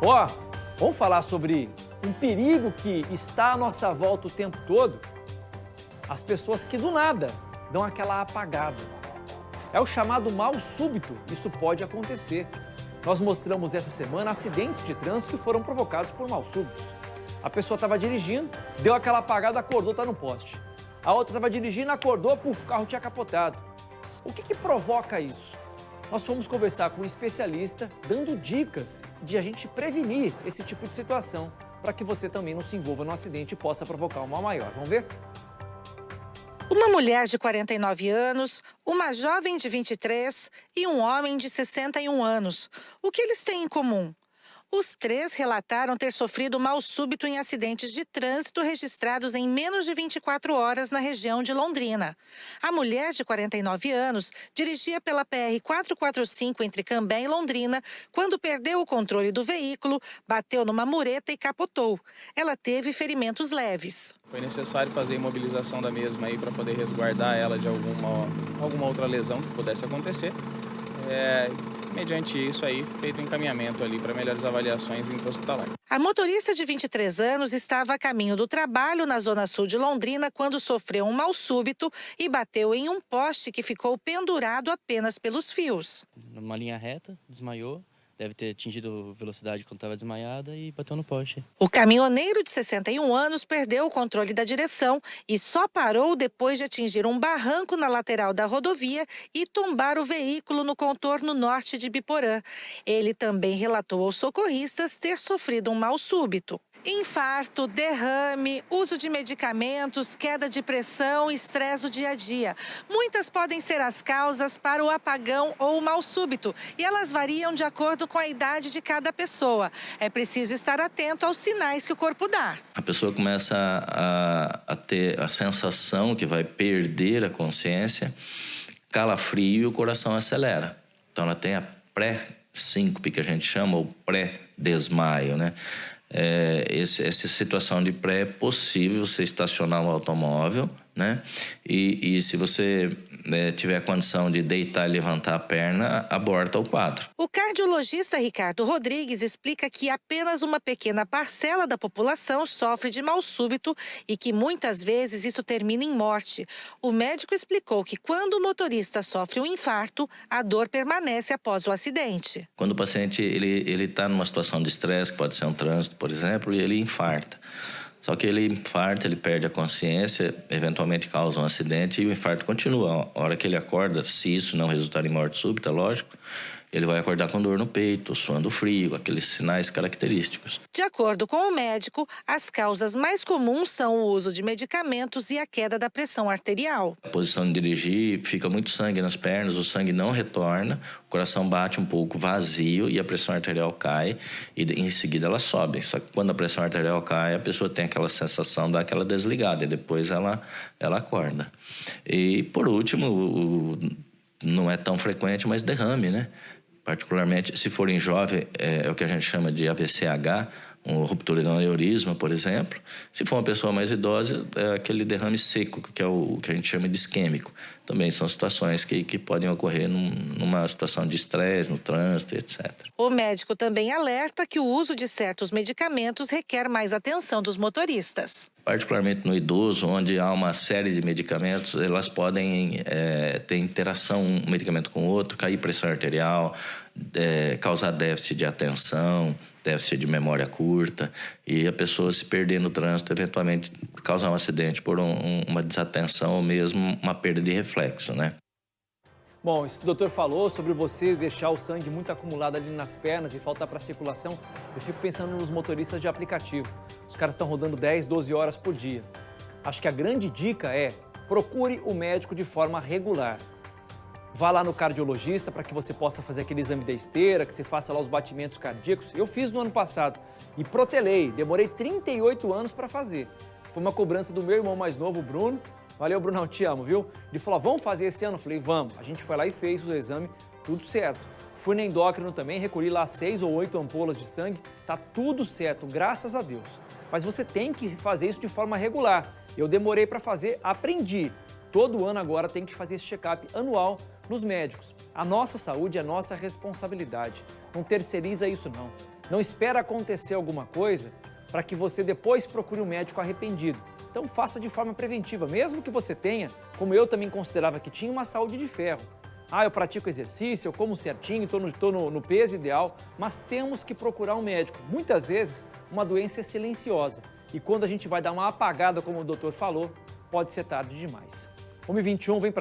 Ó, vamos falar sobre um perigo que está à nossa volta o tempo todo? As pessoas que do nada dão aquela apagada. É o chamado mal súbito, isso pode acontecer. Nós mostramos essa semana acidentes de trânsito que foram provocados por mal súbitos. A pessoa estava dirigindo, deu aquela apagada, acordou, está no poste. A outra estava dirigindo, acordou, puf, o carro tinha capotado. O que provoca isso? Nós fomos conversar com um especialista, dando dicas de a gente prevenir esse tipo de situação, para que você também não se envolva no acidente e possa provocar um mal maior. Vamos ver? Uma mulher de 49 anos, uma jovem de 23 e um homem de 61 anos. O que eles têm em comum? Os três relataram ter sofrido mal súbito em acidentes de trânsito registrados em menos de 24 horas na região de Londrina. A mulher de 49 anos dirigia pela PR-445 entre Cambé e Londrina quando perdeu o controle do veículo, bateu numa mureta e capotou. Ela teve ferimentos leves. Foi necessário fazer a imobilização da mesma aí para poder resguardar ela de alguma outra lesão que pudesse acontecer. Mediante isso aí, feito o encaminhamento ali para melhores avaliações intra-hospitalar. A motorista de 23 anos estava a caminho do trabalho na zona sul de Londrina quando sofreu um mal súbito e bateu em um poste que ficou pendurado apenas pelos fios. Numa linha reta, desmaiou. Deve ter atingido velocidade quando estava desmaiada e bateu no poste. O caminhoneiro de 61 anos perdeu o controle da direção e só parou depois de atingir um barranco na lateral da rodovia e tombar o veículo no contorno norte de Biporã. Ele também relatou aos socorristas ter sofrido um mal súbito. Infarto, derrame, uso de medicamentos, queda de pressão, estresse do dia a dia. Muitas podem ser as causas para o apagão ou o mal súbito e elas variam de acordo com a idade de cada pessoa. É preciso estar atento aos sinais que o corpo dá. A pessoa começa a ter a sensação que vai perder a consciência, calafrio e o coração acelera. Então ela tem a pré-síncope, que a gente chama, ou pré-desmaio, né? Essa situação de pré é possível você estacionar o automóvel, né? E se você tiver a condição de deitar e levantar a perna, aborta o quadro. O cardiologista Ricardo Rodrigues explica que apenas uma pequena parcela da população sofre de mal súbito e que muitas vezes isso termina em morte. O médico explicou que quando o motorista sofre um infarto, a dor permanece após o acidente. Quando o paciente ele está numa situação de estresse, que pode ser um trânsito, por exemplo, e ele infarta. Só que ele infarta, ele perde a consciência, eventualmente causa um acidente e o infarto continua. A hora que ele acorda, se isso não resultar em morte súbita, lógico, ele vai acordar com dor no peito, suando frio, aqueles sinais característicos. De acordo com o médico, as causas mais comuns são o uso de medicamentos e a queda da pressão arterial. A posição de dirigir, fica muito sangue nas pernas, o sangue não retorna, o coração bate um pouco vazio e a pressão arterial cai e em seguida ela sobe. Só que quando a pressão arterial cai, a pessoa tem aquela sensação daquela desligada e depois ela acorda. E por último, não é tão frequente, mas derrame, né? Particularmente, se for em jovem, é o que a gente chama de AVCH, uma ruptura do aneurisma, por exemplo. Se for uma pessoa mais idosa, é aquele derrame seco, que é o que a gente chama de isquêmico. Também são situações que podem ocorrer numa situação de estresse, no trânsito, etc. O médico também alerta que o uso de certos medicamentos requer mais atenção dos motoristas. Particularmente no idoso, onde há uma série de medicamentos, elas podem ter interação um medicamento com o outro, cair pressão arterial, causar déficit de atenção, déficit de memória curta e a pessoa se perder no trânsito, eventualmente causar um acidente por uma desatenção ou mesmo uma perda de reflexo, né? Bom, isso que o doutor falou sobre você deixar o sangue muito acumulado ali nas pernas e faltar para a circulação, eu fico pensando nos motoristas de aplicativo. Os caras estão rodando 10, 12 horas por dia. Acho que a grande dica é procure o médico de forma regular. Vá lá no cardiologista para que você possa fazer aquele exame da esteira, que você faça lá os batimentos cardíacos. Eu fiz no ano passado e protelei, demorei 38 anos para fazer. Foi uma cobrança do meu irmão mais novo, o Bruno. Valeu, Brunão, te amo, viu? Ele falou, vamos fazer esse ano? Eu falei, vamos. A gente foi lá e fez o exame, tudo certo. Fui no endócrino também, recolhi lá 6 ou 8 ampolas de sangue, tá tudo certo, graças a Deus. Mas você tem que fazer isso de forma regular. Eu demorei para fazer, aprendi. Todo ano agora tem que fazer esse check-up anual nos médicos. A nossa saúde é nossa responsabilidade. Não terceiriza isso não. Não espera acontecer alguma coisa para que você depois procure um médico arrependido. Então faça de forma preventiva, mesmo que você tenha, como eu também considerava que tinha, uma saúde de ferro. Eu pratico exercício, eu como certinho, estou no peso ideal, mas temos que procurar um médico. Muitas vezes, uma doença é silenciosa e quando a gente vai dar uma apagada, como o doutor falou, pode ser tarde demais. 1h21 vem para